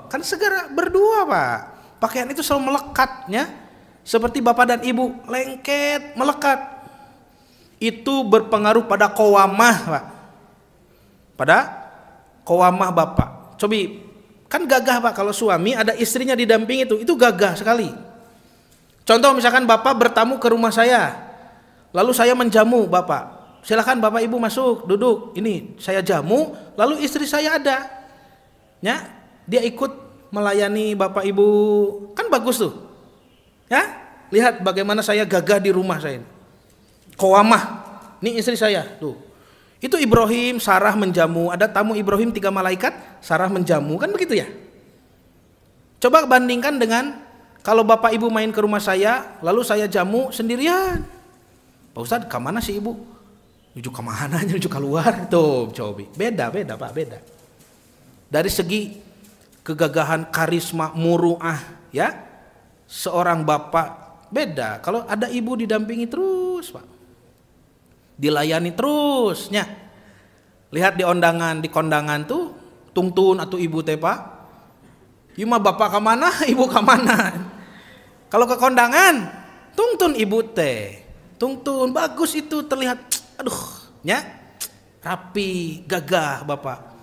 kan segera berdua Pak. Pakaian itu selalu melekatnya, seperti bapak dan ibu, lengket, melekat. Itu berpengaruh pada qawamah Pak. Pada qawamah bapak. Coba kan gagah Pak kalau suami ada istrinya di damping itu gagah sekali. Contoh misalkan bapak bertamu ke rumah saya, lalu saya menjamu bapak. Silakan bapak ibu masuk, duduk. Ini saya jamu, lalu istri saya ada. Ya, dia ikut melayani bapak ibu. Kan bagus tuh. Ya, lihat bagaimana saya gagah di rumah saya. Qawamah. Ini istri saya, tuh. Itu Ibrahim, Sarah menjamu. Ada tamu Ibrahim 3 malaikat, Sarah menjamu. Kan begitu ya? Coba bandingkan dengan kalau bapak ibu main ke rumah saya, lalu saya jamu sendirian. Pak Ustadz, kemana sih ibu? Menuju kemana? Menuju keluar. Tuh, coba. Beda Pak, beda. Dari segi kegagahan, karisma, muruah, ya. Seorang bapak beda. Kalau ada ibu didampingi terus Pak. Dilayani terusnya. Lihat di undangan, di kondangan tuh tungtun atau ibu teh Pak. Ieu mah bapak kemana, ibu kemana. Kalau ke kondangan tungtun ibu teh. Tungtun bagus itu terlihat, aduh, nya rapi, gagah bapak.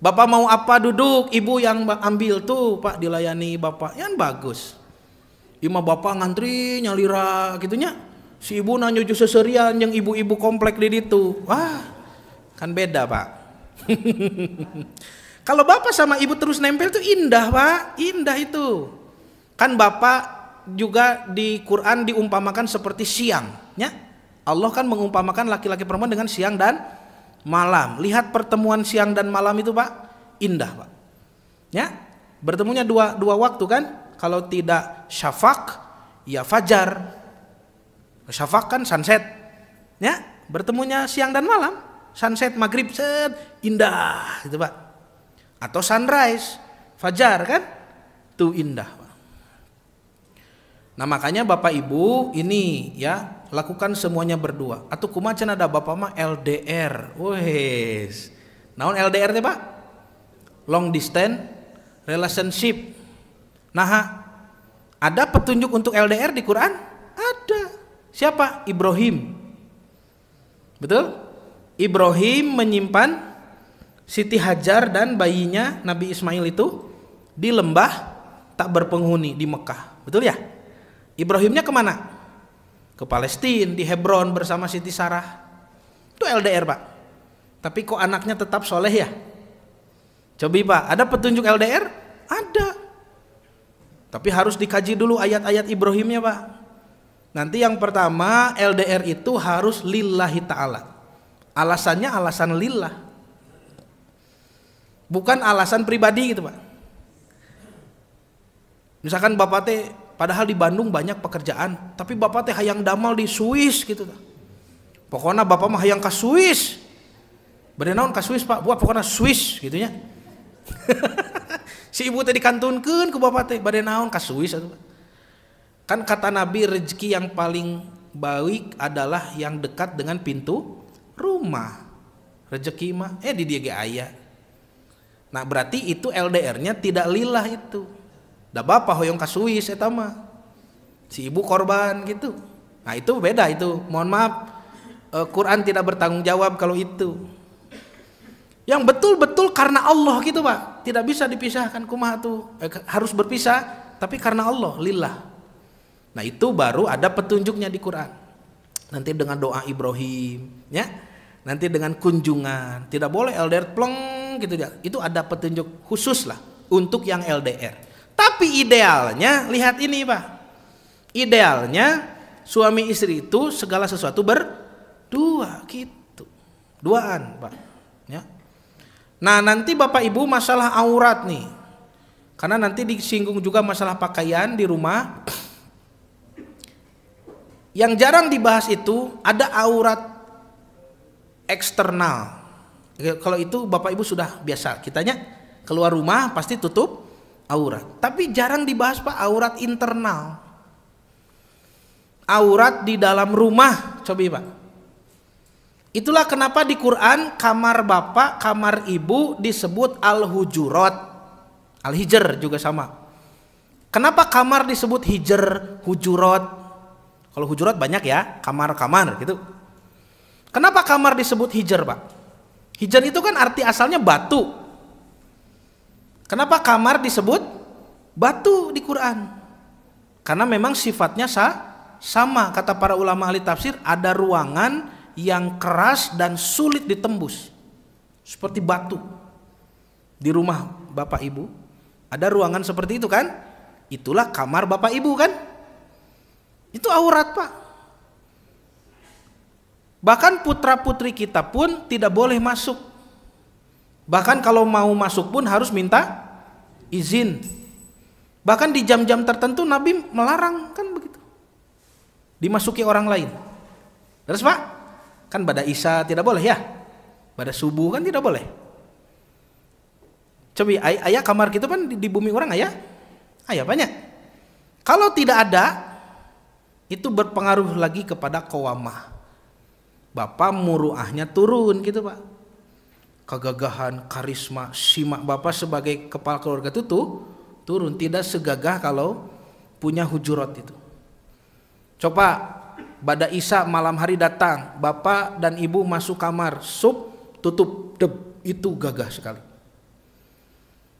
Bapak mau apa duduk, ibu yang ambil tuh Pak, dilayani bapak. Yang bagus. Ieu mah bapak ngantri nyalira gitunya. Si ibu nanya seserian yang ibu-ibu komplek di situ. Wah, kan beda Pak. Kalau bapak sama ibu terus nempel tuh indah Pak, indah itu. Kan bapak juga di Quran diumpamakan seperti siang, ya. Allah kan mengumpamakan laki-laki perempuan dengan siang dan malam. Lihat pertemuan siang dan malam itu Pak, indah Pak. Ya, bertemunya dua waktu kan. Kalau tidak syafaq, ya fajar. Syafaq kan sunset, ya, bertemunya siang dan malam, sunset maghrib set indah, gitu Pak. Atau sunrise, fajar kan, tuh indah Pak. Nah makanya bapak ibu ini ya lakukan semuanya berdua. Atau kumacan ada bapak mah LDR, wes, naon LDR teh Pak? Long distance relationship. Nah ada petunjuk untuk LDR di Quran? Ada. Siapa? Ibrahim. Betul? Ibrahim menyimpan Siti Hajar dan bayinya Nabi Ismail itu di lembah tak berpenghuni di Mekah. Betul ya? Ibrahimnya kemana? Ke Palestina, di Hebron bersama Siti Sarah. Itu LDR Pak. Tapi kok anaknya tetap soleh ya? Coba Pak, ada petunjuk LDR? Ada. Tapi harus dikaji dulu ayat-ayat Ibrahimnya Pak. Nanti yang pertama LDR itu harus lillahi ta'ala. Alasannya alasan lillah. Bukan alasan pribadi gitu Pak. Misalkan bapak teh padahal di Bandung banyak pekerjaan, tapi bapak teh hayang damal di Swiss gitu. Pokoknya bapak mah hayang ke Swiss. Bade naon ke Swiss Pak? Buat pokoknya Swiss gitu nya. Si ibu teh dikantunkeun ku bapak teh bade naon ke Swiss atuh Pak. Kan kata Nabi rezeki yang paling baik adalah yang dekat dengan pintu rumah. Rezeki mah di dia ge aya. Nah berarti itu LDR-nya tidak lillah itu. Da bapak hoyong ka Swiss eta mah. Si ibu korban gitu. Nah itu beda itu. Mohon maaf, Quran tidak bertanggung jawab kalau itu. Yang betul-betul karena Allah gitu Pak. Tidak bisa dipisahkan kumaha tuh. Harus berpisah tapi karena Allah lillah. Nah itu baru ada petunjuknya di Quran. Nanti dengan doa Ibrahim, ya. Nanti dengan kunjungan. Tidak boleh LDR pleng gitu ya. Itu ada petunjuk khusus lah untuk yang LDR. Tapi idealnya, lihat ini Pak, idealnya suami istri itu segala sesuatu berdua gitu, duaan Pak ya. Nah nanti Bapak Ibu masalah aurat nih, karena nanti disinggung juga masalah pakaian di rumah. Yang jarang dibahas itu ada aurat eksternal. Kalau itu Bapak Ibu sudah biasa, kitanya keluar rumah pasti tutup aurat. Tapi jarang dibahas Pak aurat internal. Aurat di dalam rumah, coba Pak. Itulah kenapa di Quran kamar bapak, kamar ibu disebut al-hujurat. Al-hijr juga sama. Kenapa kamar disebut hijr, hujurat? Kalau hujurat banyak ya, kamar-kamar gitu. Kenapa kamar disebut hijr Pak? Hijr itu kan arti asalnya batu. Kenapa kamar disebut batu di Quran? Karena memang sifatnya sama, kata para ulama ahli tafsir, ada ruangan yang keras dan sulit ditembus seperti batu. Di rumah Bapak Ibu ada ruangan seperti itu kan? Itulah kamar Bapak Ibu kan? Itu aurat Pak. Bahkan putra putri kita pun tidak boleh masuk. Bahkan kalau mau masuk pun harus minta izin. Bahkan di jam-jam tertentu Nabi melarang kan begitu, dimasuki orang lain. Terus Pak, kan pada Isya tidak boleh ya, pada subuh kan tidak boleh. Coba ayah kamar kita kan di bumi orang ayah banyak. Kalau tidak ada, itu berpengaruh lagi kepada qawamah. Bapak muruahnya turun gitu Pak. Kegagahan, karisma, simak Bapak sebagai kepala keluarga itu turun, tidak segagah kalau punya hujurat itu. Coba pada Isya malam hari datang, bapak dan ibu masuk kamar, tutup, itu gagah sekali.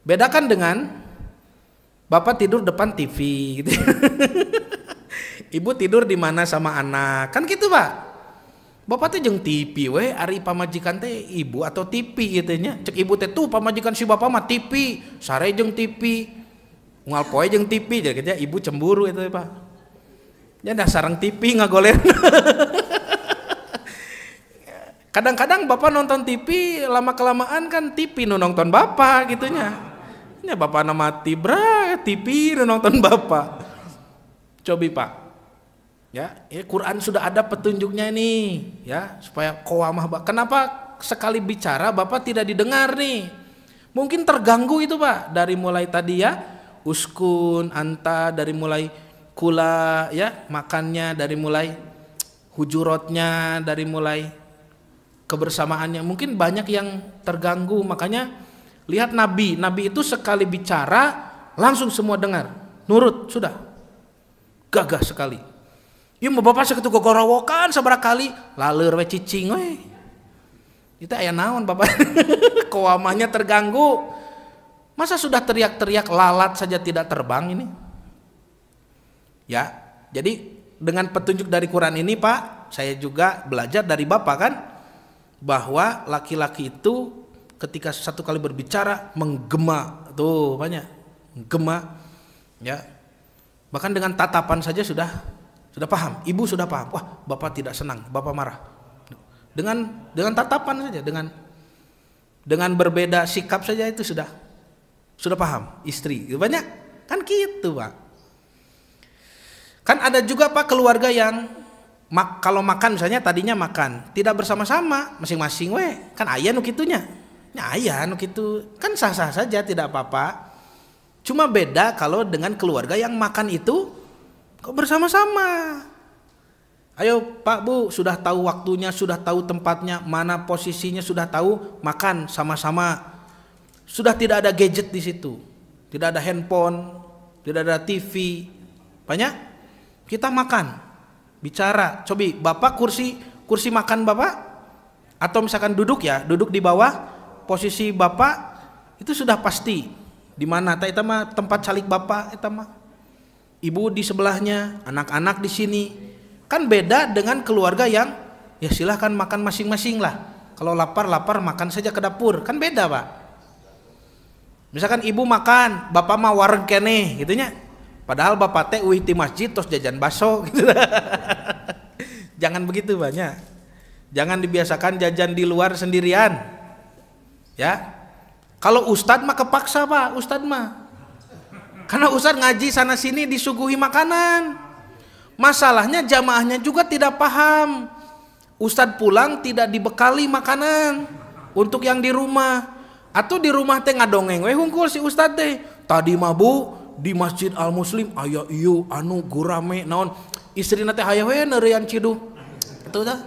Bedakan dengan bapak tidur depan TV gitu. Ibu tidur di mana sama anak, kan gitu Pak. Bapak teh jeung TV we, ari pamajikan teh ibu atau TV gitu nya. Cek ibu teh tuh pamajikan si bapak mah TV, sare jeung TV, unggal poe jeung TV, jadi ibu cemburu itu Pak. Ya dah sarang TV ngagoler. Kadang-kadang bapak nonton TV lama kelamaan kan TV nu nonton bapak gitunya. Ya bapak nama tibra TV nu nonton bapak. Cobi Pak. Ya Quran sudah ada petunjuknya nih ya supaya qawamah. Kenapa sekali bicara bapak tidak didengar nih? Mungkin terganggu itu Pak, dari mulai tadi ya uskun, anta, dari mulai kula ya makannya, dari mulai hujurotnya, dari mulai kebersamaannya, mungkin banyak yang terganggu. Makanya lihat Nabi itu sekali bicara langsung semua dengar, nurut, sudah gagah sekali. Ieu mah bapak sakitu gogorowokan sabaraha kali laleur we cicing we. Itu aya naon bapak? Qawamahnya terganggu. Masa sudah teriak-teriak lalat saja tidak terbang ini? Ya, jadi dengan petunjuk dari Quran ini Pak, saya juga belajar dari Bapak kan, bahwa laki-laki itu ketika satu kali berbicara menggema, tuh banyak menggema, ya. Bahkan dengan tatapan saja sudah paham, ibu sudah paham, wah Bapak tidak senang, Bapak marah. Dengan tatapan saja, dengan berbeda sikap saja itu sudah paham istri, banyak kan gitu Pak. Kan ada juga Pak keluarga yang kalau makan misalnya tadinya makan tidak bersama-sama, masing-masing we, kan aya nu kitunya. Ya aya nu kitu, kan sah-sah saja tidak apa-apa. Cuma beda kalau dengan keluarga yang makan itu kok bersama-sama. Ayo Pak Bu, sudah tahu waktunya, sudah tahu tempatnya, mana posisinya, sudah tahu, makan sama-sama. Sudah tidak ada gadget di situ. Tidak ada handphone, tidak ada TV. Banyak kita makan, bicara. Cobi Bapak kursi makan Bapak, atau misalkan duduk ya, duduk di bawah posisi Bapak itu sudah pasti di mana eta mah tempat calik Bapak, eta mah ibu di sebelahnya, anak-anak di sini. Kan beda dengan keluarga yang ya silahkan makan masing-masing lah. Kalau lapar makan saja ke dapur, kan beda Pak. Misalkan ibu makan, bapak mah wareg keneh gitunya. Padahal bapak teh uih di masjid terus jajan bakso gitu. Jangan begitu banyak. Jangan dibiasakan jajan di luar sendirian. Ya. Kalau ustad mah kepaksa, Pak, ustad mah. Karena ustad ngaji sana sini disuguhi makanan. Masalahnya jamaahnya juga tidak paham. Ustad pulang tidak dibekali makanan untuk yang di rumah. Atau di rumah teh ngadongeng we hungkul si ustad teh. Tadi mah Bu di Masjid Al Muslim aya ieu anu gurame naon istrina teh hayang we neureuyan ciduh. Atuh tah.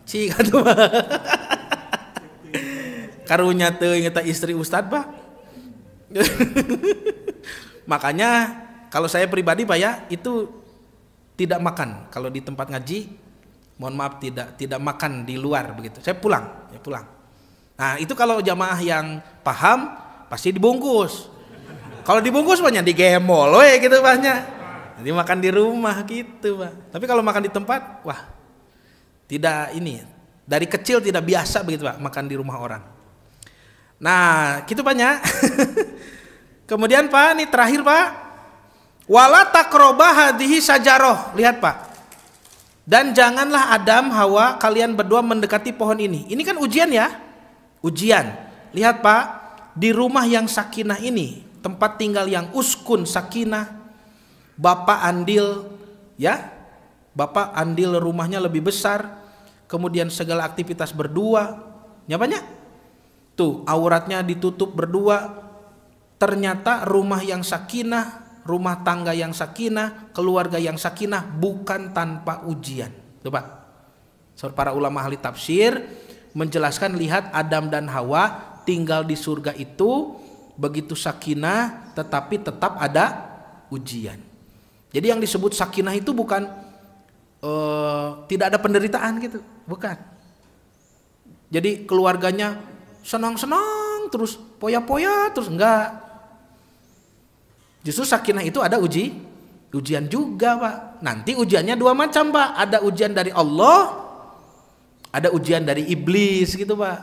Cik atuh mah. Karunya teuing eta istri ustad, Pak. Makanya kalau saya pribadi Pak ya, itu tidak makan kalau di tempat ngaji. Mohon maaf tidak makan di luar begitu. Saya pulang. Nah itu kalau jamaah yang paham pasti dibungkus. Kalau dibungkus banyak digemol, we gitu banyak. Jadi makan di rumah gitu, Pak. Tapi kalau makan di tempat, wah tidak ini. Dari kecil tidak biasa begitu, Pak, makan di rumah orang. Nah gitu banyak. Kemudian Pak, ini terakhir Pak. Wala taqraba hadhihi sajaroh. Lihat Pak. Dan janganlah Adam, Hawa, kalian berdua mendekati pohon ini. Ini kan ujian ya. Ujian. Lihat Pak, di rumah yang sakinah ini, tempat tinggal yang uskun sakinah, Bapak andil ya. Bapak andil rumahnya lebih besar, kemudian segala aktivitas berdua. Ya banyak. Tuh, auratnya ditutup berdua. Ternyata rumah yang sakinah, rumah tangga yang sakinah, keluarga yang sakinah bukan tanpa ujian. Tuh Pak. So, para ulama ahli tafsir menjelaskan, lihat Adam dan Hawa tinggal di surga itu begitu sakinah, tetapi tetap ada ujian. Jadi yang disebut sakinah itu bukan tidak ada penderitaan gitu, bukan. Jadi keluarganya senang-senang terus, poya-poya terus, enggak. Justru sakinah itu ada ujian juga Pak. Nanti ujiannya dua macam Pak. Ada ujian dari Allah, ada ujian dari iblis gitu Pak.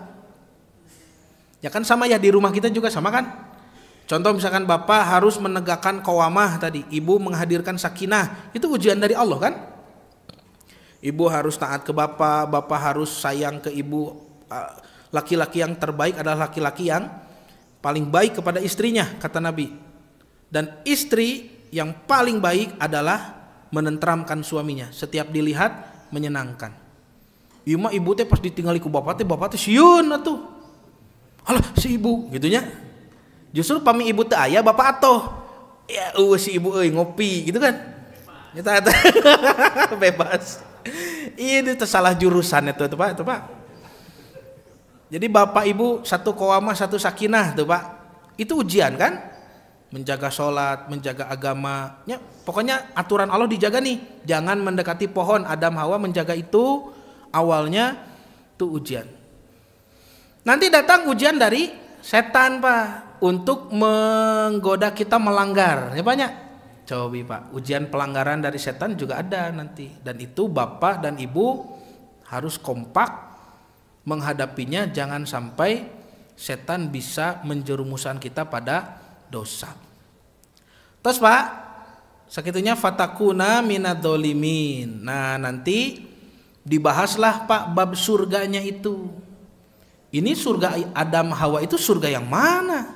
Ya kan sama ya, di rumah kita juga sama kan. Contoh misalkan bapak harus menegakkan qawamah tadi, ibu menghadirkan sakinah, itu ujian dari Allah kan. Ibu harus taat ke bapak, bapak harus sayang ke ibu. Laki-laki yang terbaik adalah laki-laki yang paling baik kepada istrinya, kata Nabi. Dan istri yang paling baik adalah menenteramkan suaminya, setiap dilihat menyenangkan. Ibu teh pas ditinggali ku bapak teh sieun atuh. Alah si ibu gitunya. Justru pami ibu teh aya bapak atoh. Ya si ibu euy ngopi gitu kan. Eta bebas. Ini tersalah jurusan itu Pak, Jadi bapak ibu satu qawamah, satu sakinah tuh Pak. Itu ujian kan? Menjaga sholat, menjaga agama. Ya, pokoknya aturan Allah dijaga nih. Jangan mendekati pohon. Adam Hawa menjaga itu. Awalnya tuh ujian. Nanti datang ujian dari setan Pak, untuk menggoda kita melanggar. Ya banyak. Coba Pak, ujian pelanggaran dari setan juga ada nanti. Dan itu bapak dan ibu harus kompak menghadapinya. Jangan sampai setan bisa menjerumuskan kita pada dosa. Terus Pak, sakitunya fatakuna minadzolimin. Nah nanti dibahaslah Pak bab surganya itu. Ini surga Adam Hawa itu surga yang mana?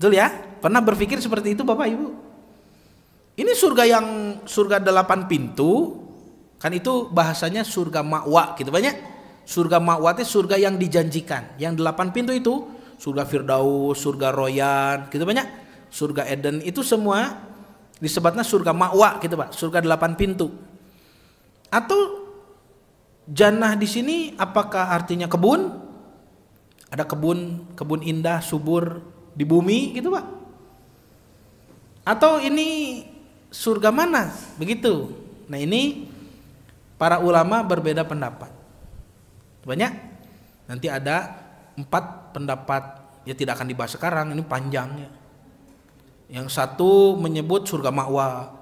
Betul ya? Pernah berpikir seperti itu Bapak Ibu? Ini surga 8 pintu. Kan itu bahasanya surga ma'wa gitu banyak. Surga ma'wa itu surga yang dijanjikan. Yang 8 pintu itu surga Firdaus, surga Royan gitu banyak. Surga Eden itu semua disebutnya surga ma'wa gitu Pak. Surga 8 pintu. Atau jannah di sini apakah artinya kebun? Ada kebun indah, subur di bumi gitu Pak. Atau ini surga mana? Begitu. Nah ini para ulama berbeda pendapat. Banyak. Nanti ada 4 pendapat. Ya tidak akan dibahas sekarang, ini panjangnya. Yang satu menyebut surga ma'wa.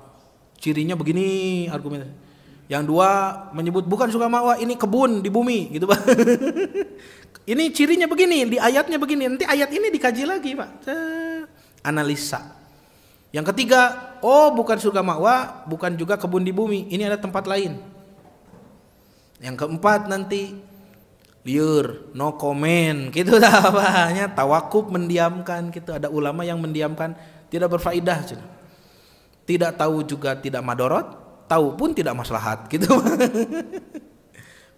Cirinya begini argumennya. Yang dua menyebut bukan surga ma'wa, ini kebun di bumi gitu Pak. Ini cirinya begini, di ayatnya begini. Nanti ayat ini dikaji lagi Pak. Analisa. Yang ketiga, oh bukan surga ma'wa, bukan juga kebun di bumi. Ini ada tempat lain. Yang keempat nanti liur, no comment gitu dah Pak. Tawakuf, mendiamkan gitu. Ada ulama yang mendiamkan, tidak berfaedah. Tidak tahu juga tidak madorot, tahu pun tidak maslahat gitu.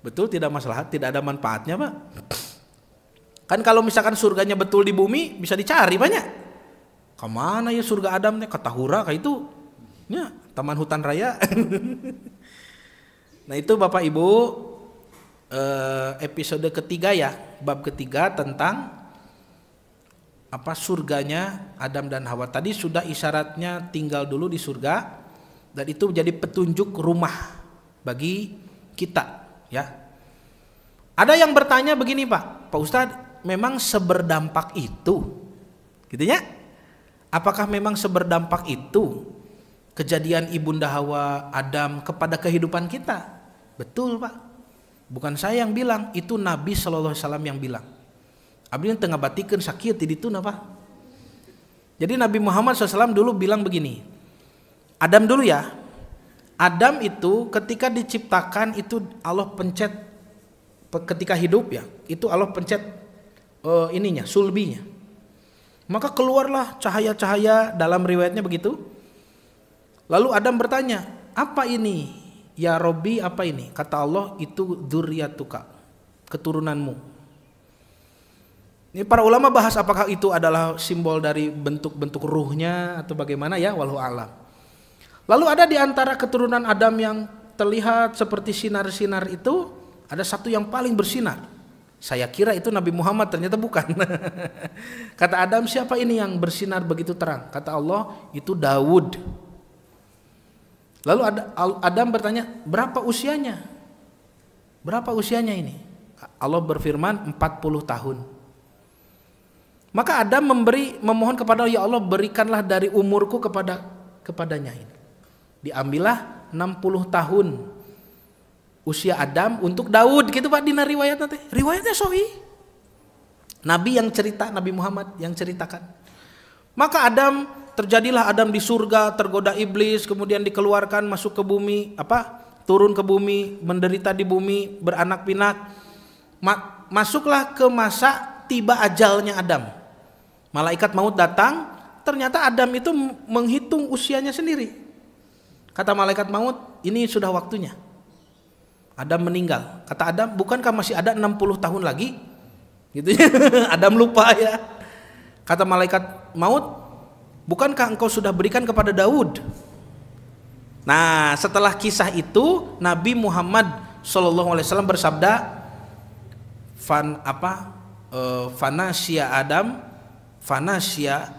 Betul, tidak maslahat, tidak ada manfaatnya Pak. Kan kalau misalkan surganya betul di bumi bisa dicari banyak. Kemana ya surga Adam nih? Ke Tahura kayak itu. Ya, Taman Hutan Raya. Nah itu Bapak Ibu episode ketiga ya, bab ketiga tentang apa surganya Adam dan Hawa. Tadi sudah isyaratnya tinggal dulu di surga. Dan itu menjadi petunjuk rumah bagi kita ya. Ada yang bertanya begini Pak Ustadz, memang seberdampak itu gitu ya? Apakah memang seberdampak itu kejadian Ibunda Hawa Adam kepada kehidupan kita? Betul Pak, bukan saya yang bilang, itu Nabi SAW yang bilang. Abdi tengah batikan sakit di itu Pak. Jadi Nabi Muhammad SAW dulu bilang begini, Adam dulu ya. Adam itu ketika diciptakan itu Allah pencet, ketika hidup ya, itu Allah pencet sulbinya. Maka keluarlah cahaya-cahaya, dalam riwayatnya begitu. Lalu Adam bertanya, apa ini? Ya Robbi, apa ini? Kata Allah, itu dzurriyyatuka, keturunanmu. Ini para ulama bahas apakah itu adalah simbol dari bentuk-bentuk ruhnya atau bagaimana ya, wallahu a'lam. Lalu ada di antara keturunan Adam yang terlihat seperti sinar-sinar itu, ada satu yang paling bersinar. Saya kira itu Nabi Muhammad, ternyata bukan. Kata Adam, siapa ini yang bersinar begitu terang? Kata Allah, itu Daud. Lalu Adam bertanya, berapa usianya? Berapa usianya ini? Allah berfirman 40 tahun. Maka Adam memohon kepada Allah, ya Allah berikanlah dari umurku kepadanya ini. Diambillah 60 tahun usia Adam untuk Daud gitu Pak, dina riwayat nanti. Riwayatnya sahih. Nabi yang cerita, Nabi Muhammad yang ceritakan. Maka terjadilah Adam di surga, tergoda iblis, kemudian dikeluarkan masuk ke bumi, turun ke bumi, menderita di bumi, beranak pinak. Masuklah ke masa tiba ajalnya Adam. Malaikat maut datang, ternyata Adam itu menghitung usianya sendiri. Kata malaikat maut, ini sudah waktunya. Adam meninggal. Kata Adam, bukankah masih ada 60 tahun lagi? Gitu ya. Adam lupa ya. Kata malaikat maut, bukankah engkau sudah berikan kepada Daud? Nah, setelah kisah itu, Nabi Muhammad SAW bersabda, fanasya Adam, fanasya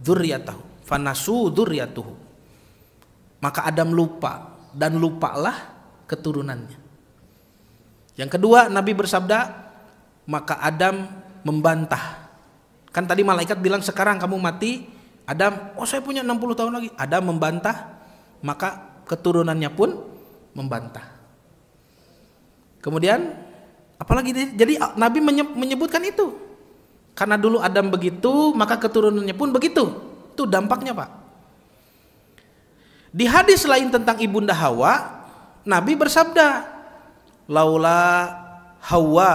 dzurriyyatahu, fanasu dzurriyyatuhu. Maka Adam lupa dan lupalah keturunannya. Yang kedua Nabi bersabda, maka Adam membantah. Kan tadi malaikat bilang sekarang kamu mati, Adam, oh saya punya 60 tahun lagi. Adam membantah, maka keturunannya pun membantah. Kemudian apalagi jadi Nabi menyebutkan itu. Karena dulu Adam begitu, maka keturunannya pun begitu. Itu dampaknya Pak. Di hadis lain tentang Ibunda Hawa, Nabi bersabda, laula Hawa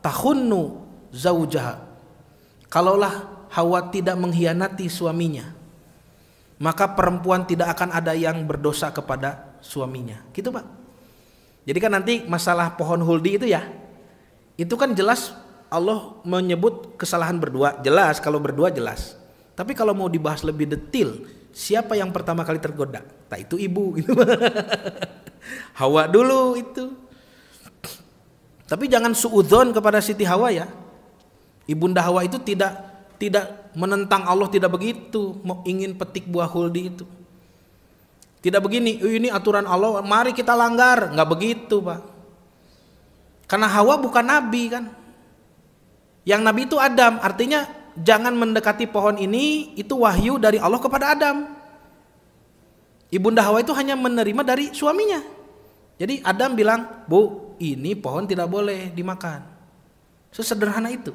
takhunnu zaujaha. Kalaulah Hawa tidak mengkhianati suaminya, maka perempuan tidak akan ada yang berdosa kepada suaminya. Gitu Pak. Jadi kan nanti masalah pohon huldi itu ya, itu kan jelas Allah menyebut kesalahan berdua, jelas kalau berdua jelas. Tapi kalau mau dibahas lebih detail, siapa yang pertama kali tergoda? Nah itu ibu gitu. Hawa dulu itu. Tapi jangan suudzon kepada Siti Hawa ya. Ibunda Hawa itu tidak menentang Allah, tidak begitu, mau ingin petik buah huldi itu. Tidak begini, ini aturan Allah, mari kita langgar, nggak begitu Pak. Karena Hawa bukan nabi kan. Yang nabi itu Adam, artinya jangan mendekati pohon ini, itu wahyu dari Allah kepada Adam. Ibunda Hawa itu hanya menerima dari suaminya. Jadi Adam bilang, "Bu, ini pohon tidak boleh dimakan." Sesederhana itu.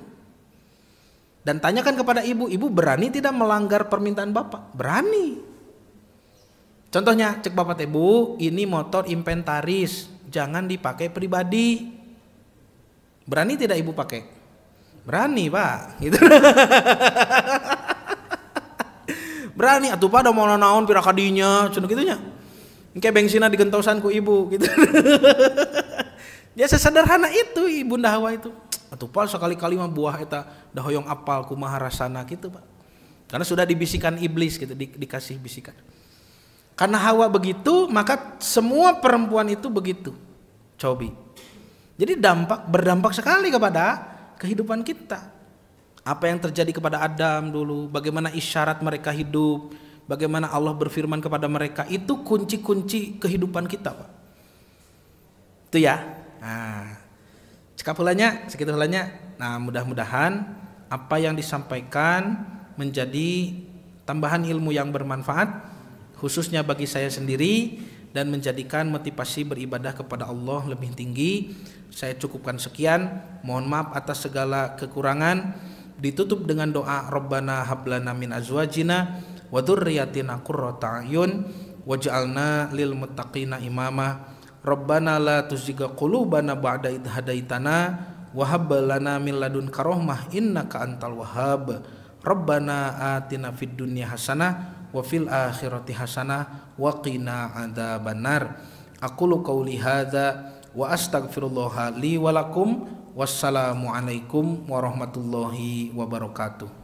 Dan tanyakan kepada ibu, ibu berani tidak melanggar permintaan bapak? Berani. Contohnya, cek bapak teh, "Bu, ini motor inventaris, jangan dipakai pribadi." Berani tidak ibu pakai? Berani, Pak. Gitu. Berani, atuh pada mau naon pira kadinya, cenah kitu nya. Engke bensinna digentosan ku ibu gitu. Ya sesederhana itu Ibunda Hawa itu. Atuh Pak sekali-kali mah buah eta da hoyong apal kumaha rasana gitu, Pak. Karena sudah dibisikan iblis gitu, dikasih bisikan. Karena Hawa begitu, maka semua perempuan itu begitu. Cobi. Jadi berdampak sekali kepada kehidupan kita. Apa yang terjadi kepada Adam dulu, bagaimana isyarat mereka hidup, bagaimana Allah berfirman kepada mereka, itu kunci-kunci kehidupan kita, Pak. Itu ya. Nah, segitu hulanya. Nah, mudah-mudahan apa yang disampaikan menjadi tambahan ilmu yang bermanfaat khususnya bagi saya sendiri dan menjadikan motivasi beribadah kepada Allah lebih tinggi. Saya cukupkan sekian. Mohon maaf atas segala kekurangan. Ditutup dengan doa Rabbana hablana min azwajina wa dzurriyyatina qurrata a'yun waj'alna lil muttaqina imama. Rabbana la tuzigh qulubana ba'da idh hadaitana wa hab lana min ladunka rahmah innaka antal wahhab. Rabbana atina fid dunya hasanah wa fil akhirati hasanah wa qina adzabannar. Aqulu qauli hadza wa astaghfirullah li wa lakum. Wassalamualaikum warahmatullahi wabarakatuh.